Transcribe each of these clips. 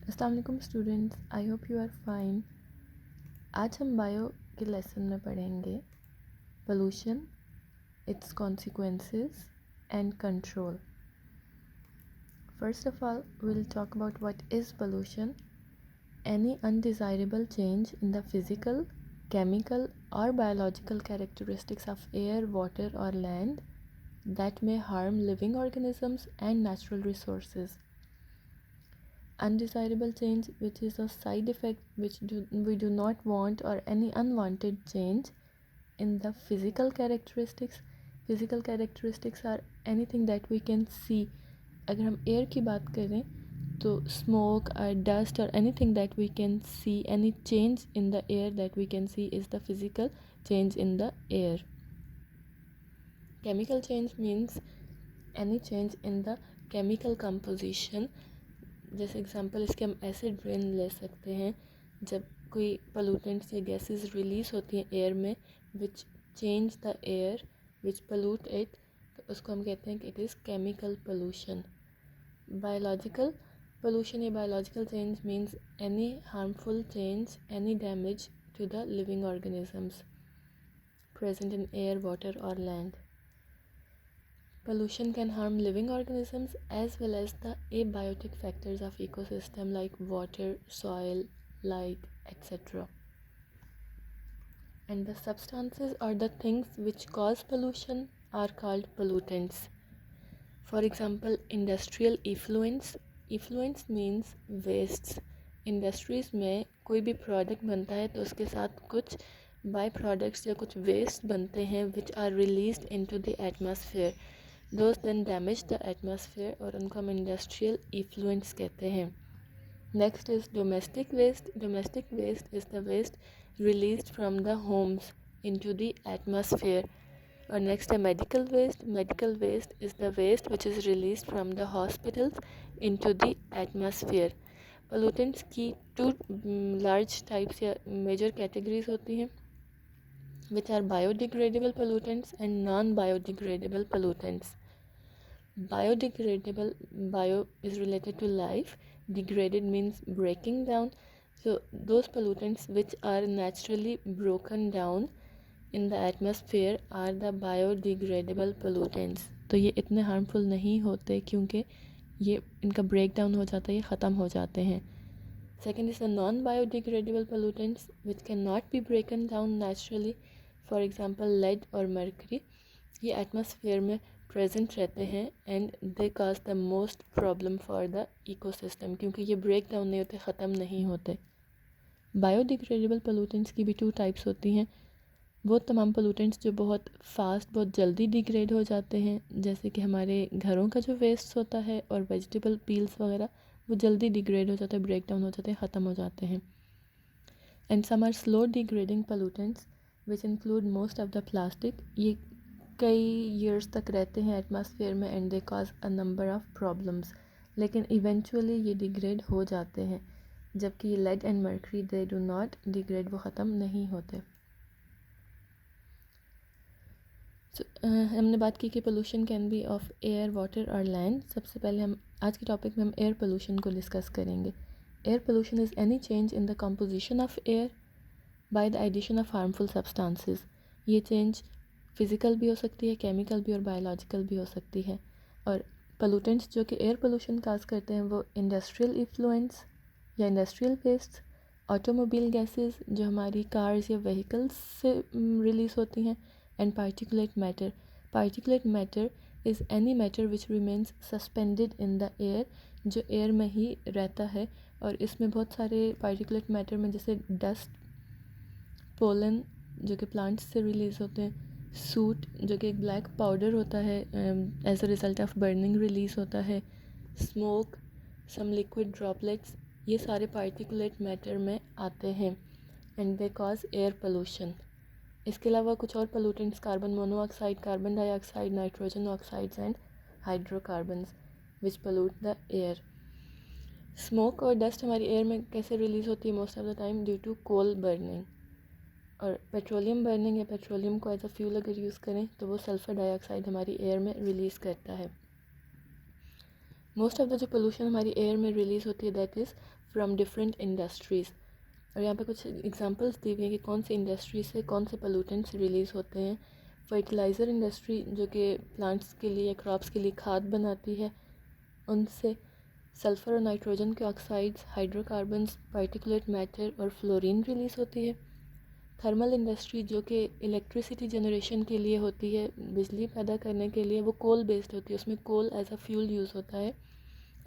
अस्सलाम वालेकुम students, I hope you are fine. आज हम बायो के लेसन में पढ़ेंगे pollution, its consequences and control. First of all will talk about what is pollution. Any undesirable change in the physical, chemical or biological characteristics of air, water or land that may harm living organisms and natural resources. Undesirable change, which is a side effect we do not want, or any unwanted change in the physical characteristics. Physical characteristics are anything that we can see. अगर हम air की बात करें तो smoke or dust or anything that we can see, any change in the air that we can see is the physical change in the air. Chemical change means any change in the chemical composition. जैसे example इसके हम acid rain ले सकते हैं। जब कोई pollutants या gases release होती हैं एयर में which change the air, which pollute it, तो उसको हम कहते हैं कि it is chemical pollution. Biological pollution या biological change means any harmful change, any damage to the living organisms present in air, water or land. Pollution can harm living organisms as well as the abiotic factors of ecosystem like water, soil, light, etc. And the substances or the things which cause pollution are called pollutants. For example, industrial effluents. Effluents means wastes. Industries में कोई भी product बनता है तो उसके साथ कुछ by products या कुछ waste बनते हैं which are released into the atmosphere. Those then damage the atmosphere और उनको हम industrial effluents कहते हैं. Next is domestic waste. Domestic waste is the waste released from the homes into the atmosphere. और next है medical waste. Medical waste is the waste which is released from the hospitals into the atmosphere. Pollutants की two large types या major categories होती हैं which are biodegradable pollutants and non-biodegradable pollutants. Biodegradable, bio is related to life, degraded means breaking down. So those pollutants which are naturally broken down in the atmosphere are the biodegradable pollutants. तो ये इतने harmful नहीं होते क्योंकि ये इनका break down हो जाता है, ये ख़त्म हो जाते हैं. Second is the non-biodegradable pollutants which cannot be broken down naturally. For example lead और मर्करी, ये एटमॉस्फेयर में प्रेजेंट रहते हैं and they cause the most problem for the ecosystem क्योंकि ये ब्रेक डाउन नहीं होते, ख़त्म नहीं होते. बायोडिग्रेडेबल पोल्यूटेंट्स की भी टू टाइप्स होती हैं. वो तमाम पोल्यूटेंट्स जो बहुत फास्ट, बहुत जल्दी डिग्रेड हो जाते हैं, जैसे कि हमारे घरों का जो वेस्ट होता है और वेजिटेबल पील्स वगैरह, वो जल्दी डिग्रेड हो जाते हैं, ब्रेक डाउन हो जाते हैं, ख़त्म हो जाते हैं. And some are slow degrading pollutants which include most of the plastic. ये कई ईयर्स तक रहते हैं एटमॉस्फेयर में and they cause a number of problems, लेकिन इवेंचुअली ये डिग्रेड हो जाते हैं. जबकि ये lead and mercury they do not degrade, वो ख़त्म नहीं होते. हमने बात की कि pollution can be of air, water और लैंड. सबसे पहले हम आज के टॉपिक में हम एयर पोल्यूशन को डिस्कस करेंगे. Air pollution is any change in the composition of air by the addition of harmful substances. ये चेंज फिज़िकल भी हो सकती है, केमिकल भी और बायोलॉजिकल भी हो सकती है. और पोल्यूटेंट्स जो कि एयर पोल्यूशन काज करते हैं वो इंडस्ट्रियल इफ्लुएंस या इंडस्ट्रियल वेस्ट, ऑटोमोबाइल गैसेस जो हमारी कार्स या व्हीकल्स से रिलीज़ होती हैं, and particulate matter. Particulate matter is any matter which remains suspended in the air, जो एयर में ही रहता है. और इसमें बहुत सारे पार्टिकुलेट मैटर में जैसे डस्ट, पोलन जो कि प्लांट्स से रिलीज़ होते हैं, सूट जो कि एक ब्लैक पाउडर होता है as a result of burning release होता है, स्मोक, सम लिक्विड ड्रॉपलेट्स, ये सारे पार्टिकुलेट मैटर में आते हैं and they cause air pollution. इसके अलावा कुछ और pollutants carbon monoxide, carbon dioxide, nitrogen oxides and hydrocarbons which pollute the air. Smoke और डस्ट हमारी एयर में कैसे रिलीज़ होती है most of the time due to coal burning. और पेट्रोलियम बर्निंग या पेट्रोलियम को एज अ फ्यूल अगर यूज़ करें तो वो सल्फ़र डाइऑक्साइड हमारी एयर में रिलीज़ करता है. मोस्ट ऑफ द जो पोल्यूशन हमारी एयर में रिलीज़ होती है that is from different industries. और यहाँ पे कुछ एग्जांपल्स दी हुई हैं कि कौन सी इंडस्ट्री से कौन से पोल्यूटेंट्स रिलीज़ होते हैं। फर्टिलाइज़र इंडस्ट्री जो कि प्लांट्स के लिए, क्रॉप्स के लिए खाद बनाती है, उनसे सल्फ़र और नाइट्रोजन के ऑक्साइड्स, हाइड्रोकार्बन्स, पार्टिकुलेट मैटर और फ्लोरीन रिलीज़ होती है। थर्मल इंडस्ट्री जो कि इलेक्ट्रिसिटी जनरेशन के लिए होती है, बिजली पैदा करने के लिए, वो कोल बेस्ड होती है, उसमें coal as a fuel use होता है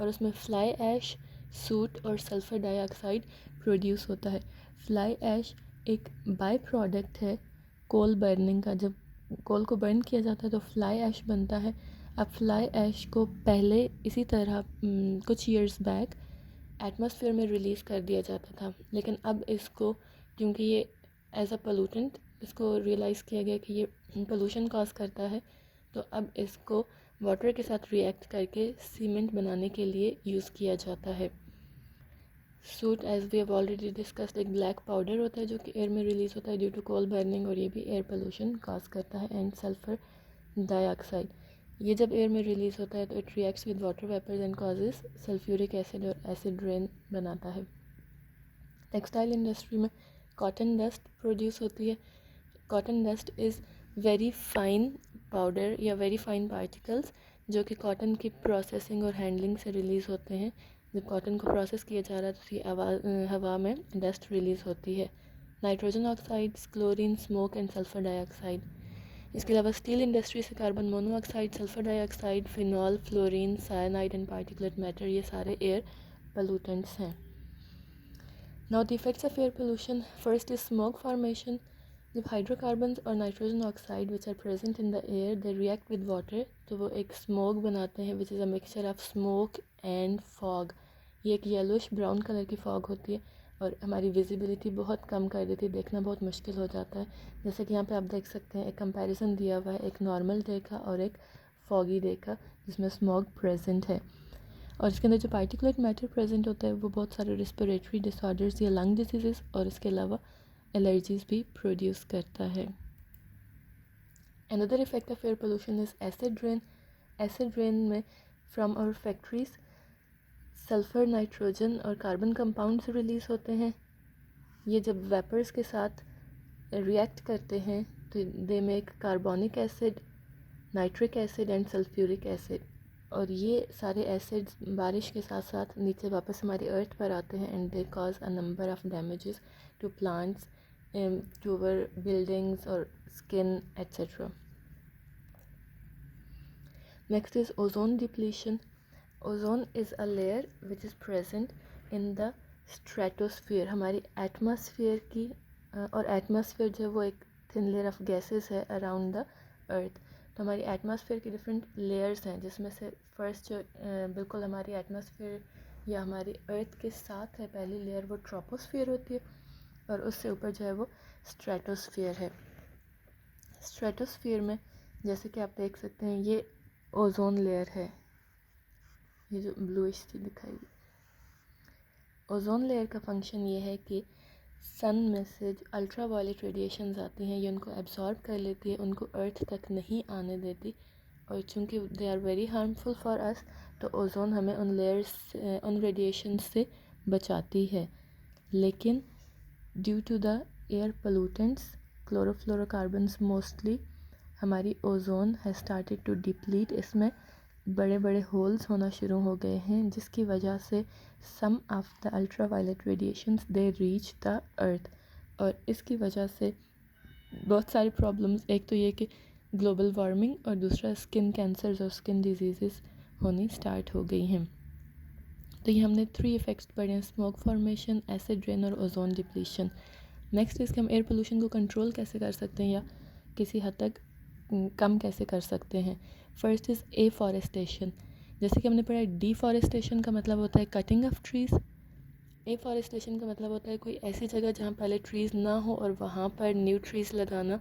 और उसमें फ्लाई ऐश, सूट और सल्फ़र डाइऑक्साइड प्रोड्यूस होता है। फ्लाई ऐश एक बाय प्रोडक्ट है कोल बर्निंग का। जब कोल को बर्न किया जाता है तो फ्लाई ऐश बनता है। अब फ्लाई ऐश को पहले इसी तरह कुछ ईयर्स बैक एटमॉस्फेयर में रिलीज़ कर दिया जाता था, लेकिन अब इसको, क्योंकि ये एज अ पोल्यूटेंट इसको रियलाइज़ किया गया कि ये पोल्यूशन कॉज करता है, तो अब इसको वाटर के साथ रिएक्ट करके सीमेंट बनाने के लिए यूज़ किया जाता है। Soot as we have already discussed एक ब्लैक पाउडर होता है जो कि एयर में रिलीज़ होता है ड्यू टू कोल बर्निंग, और ये भी एयर पोल्यूशन कॉज करता है। एंड सल्फ़र डाइऑक्साइड, ये जब एयर में रिलीज़ होता है तो it reacts with water vapours and causes sulphuric acid और एसिड रेन बनाता है। टेक्सटाइल इंडस्ट्री में कॉटन डस्ट प्रोड्यूस होती है। Cotton dust is very fine powder या वेरी फाइन पार्टिकल्स जो कि कॉटन की प्रोसेसिंग और हैंडलिंग से रिलीज़ होते हैं। जब कॉटन को प्रोसेस किया जा रहा है तो उसकी हवा में डस्ट रिलीज़ होती है। Nitrogen oxides, chlorine, smoke and sulphur dioxide. इसके अलावा स्टील इंडस्ट्री से carbon monoxide, sulphur dioxide, phenol, fluorine, cyanide and particulate matter, ये सारे एयर पोल्यूटेंट्स हैं। Now the effects of air pollution, first is smoke formation. जब hydrocarbons और nitrogen oxide which are present in the air they react with water, तो वो एक smoke बनाते हैं which is a mixture of smoke and fog. ये एक yellowish brown colour की फॉग होती है और हमारी विजिबिलिटी बहुत कम कर देती है, देखना बहुत मुश्किल हो जाता है। जैसे कि यहाँ पे आप देख सकते हैं एक कंपैरिजन दिया हुआ है एक नॉर्मल डे का और एक फॉगी डे का जिसमें स्मॉग प्रेजेंट है। और इसके अंदर जो पार्टिकुलेट मैटर प्रेजेंट होता है वो बहुत सारे रिस्पिरेटरी डिसऑर्डर्स या लंग डिजीज़ और इसके अलावा एलर्जीज़ भी प्रोड्यूस करता है। Another effect of air pollution is acid rain. Acid rain में from our factories sulphur, nitrogen और कार्बन कंपाउंड्स रिलीज़ होते हैं। ये जब वेपर्स के साथ रिएक्ट करते हैं तो they make carbonic acid, nitric acid and sulphuric acid, और ये सारे एसिड्स बारिश के साथ साथ नीचे वापस हमारी अर्थ पर आते हैं and they cause a number of damages to plants, to our buildings और skin etcetera. Next is ozone depletion. Ozone is a layer which is present in the stratosphere, हमारी एटमॉस्फेयर की, और एटमॉस्फेयर जो है वो एक थिन लेयर ऑफ गैसेस है around the earth. तो हमारी एटमॉस्फेयर की डिफरेंट लेयर्स हैं जिसमें से फर्स्ट जो बिल्कुल हमारी एटमॉस्फेयर या हमारी अर्थ के साथ है पहली लेयर, वो ट्रोपोस्फियर होती है और उससे ऊपर जो है वो स्ट्रेटोस्फियर है। स्ट्रेटोस्फियर में जैसे कि आप देख सकते हैं ये ओजोन लेयर है, ये जो ब्लूइश सी दिखाई गई। ओजोन लेयर का फंक्शन ये है कि सन में से जो अल्ट्रा वायलेट रेडिएशंस आती हैं ये उनको एब्जॉर्ब कर लेती है, उनको अर्थ तक नहीं आने देती, और चूँकि they are very harmful for us तो ओजोन हमें उन लेयर्स, उन रेडिएशंस से बचाती है। लेकिन due to the air pollutants, chlorofluorocarbons mostly, हमारी ozone has started to deplete. इसमें बड़े बड़े होल्स होना शुरू हो गए हैं जिसकी वजह से some of the ultra violet radiations they reach the earth, और इसकी वजह से बहुत सारी प्रॉब्लम्स, एक तो ये कि ग्लोबल वार्मिंग और दूसरा स्किन कैंसर्स और स्किन डिजीज़ होनी स्टार्ट हो गई हैं। तो ये हमने 3 इफ़ेक्ट्स पढ़े हैं, स्मोक फॉर्मेशन, एसिड रेन और ओजोन डिप्लीशन। नेक्स्ट इसके हम एयर पोल्यूशन को कंट्रोल कैसे कर सकते हैं या किसी हद तक कम कैसे कर सकते हैं। First is afforestation. जैसे कि हमने पढ़ा डिफॉरेस्टेशन का मतलब होता है कटिंग ऑफ ट्रीज़। एफॉरेस्टेशन का मतलब होता है कोई ऐसी जगह जहाँ पहले ट्रीज़ ना हो और वहाँ पर न्यू ट्रीज़ लगाना,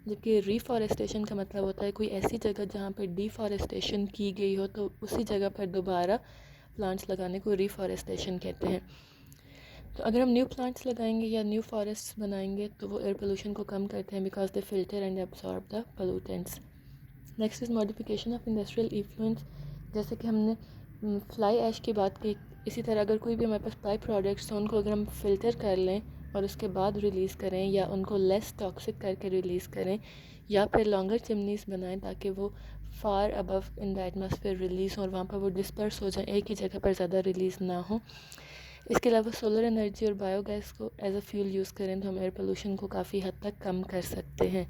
जबकि रिफॉरेस्टेशन का मतलब होता है कोई ऐसी जगह जहाँ पर डिफॉरेस्टेशन की गई हो तो उसी जगह पर दोबारा प्लांट्स लगाने को रिफॉरेस्टेशन कहते हैं। तो अगर हम न्यू प्लांट्स लगाएंगे या न्यू फॉरेस्ट बनाएंगे तो वो एयर पोल्यूशन को कम करते हैं because they filter and absorb the pollutants. Next is modification of industrial influence. जैसे कि हमने फ्लाई ऐश की बात की, इसी तरह अगर कोई भी हमारे पास बाई प्रोडक्ट्स हैं उनको अगर हम फ़िल्टर कर लें और उसके बाद रिलीज़ करें, या उनको लेस टॉक्सिक करके रिलीज़ करें, या फिर लॉन्गर चिमनीज़ बनाएं ताकि वो far above in the atmosphere release हो और वहाँ पर वो डिस्पर्स हो जाए, एक ही जगह पर ज़्यादा रिलीज़ ना हो। इसके अलावा सोलर एनर्जी और बायोगैस को एज अ फ्यूल यूज़ करें तो हम एयर पोल्यूशन को काफ़ी हद तक कम कर सकते हैं।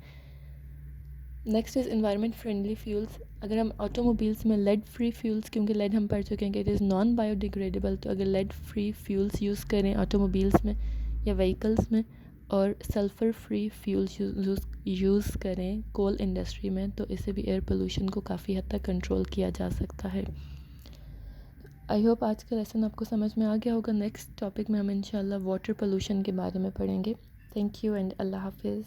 Next is environment friendly fuels. अगर हम ऑटोमोबाइल्स में लेड फ्री फ्यूल्स, क्योंकि लेड हम पढ़ चुके हैं कि इट इज़ नॉन बायोडिग्रेडेबल, तो अगर लेड फ्री फ्यूल्स यूज़ करें ऑटोमोबाइल्स में या व्हीकल्स में, और सल्फ़र फ्री फ्यूल्स यूज़ करें कोल इंडस्ट्री में, तो इससे भी एयर पोल्यूशन को काफ़ी हद तक कंट्रोल किया जा सकता है। आई होप आज का लेसन आपको समझ में आ गया होगा। नेक्स्ट टॉपिक में हम इंशाल्लाह वाटर पोल्यूशन के बारे में पढ़ेंगे। थैंक यू एंड अल्लाह हाफिज़।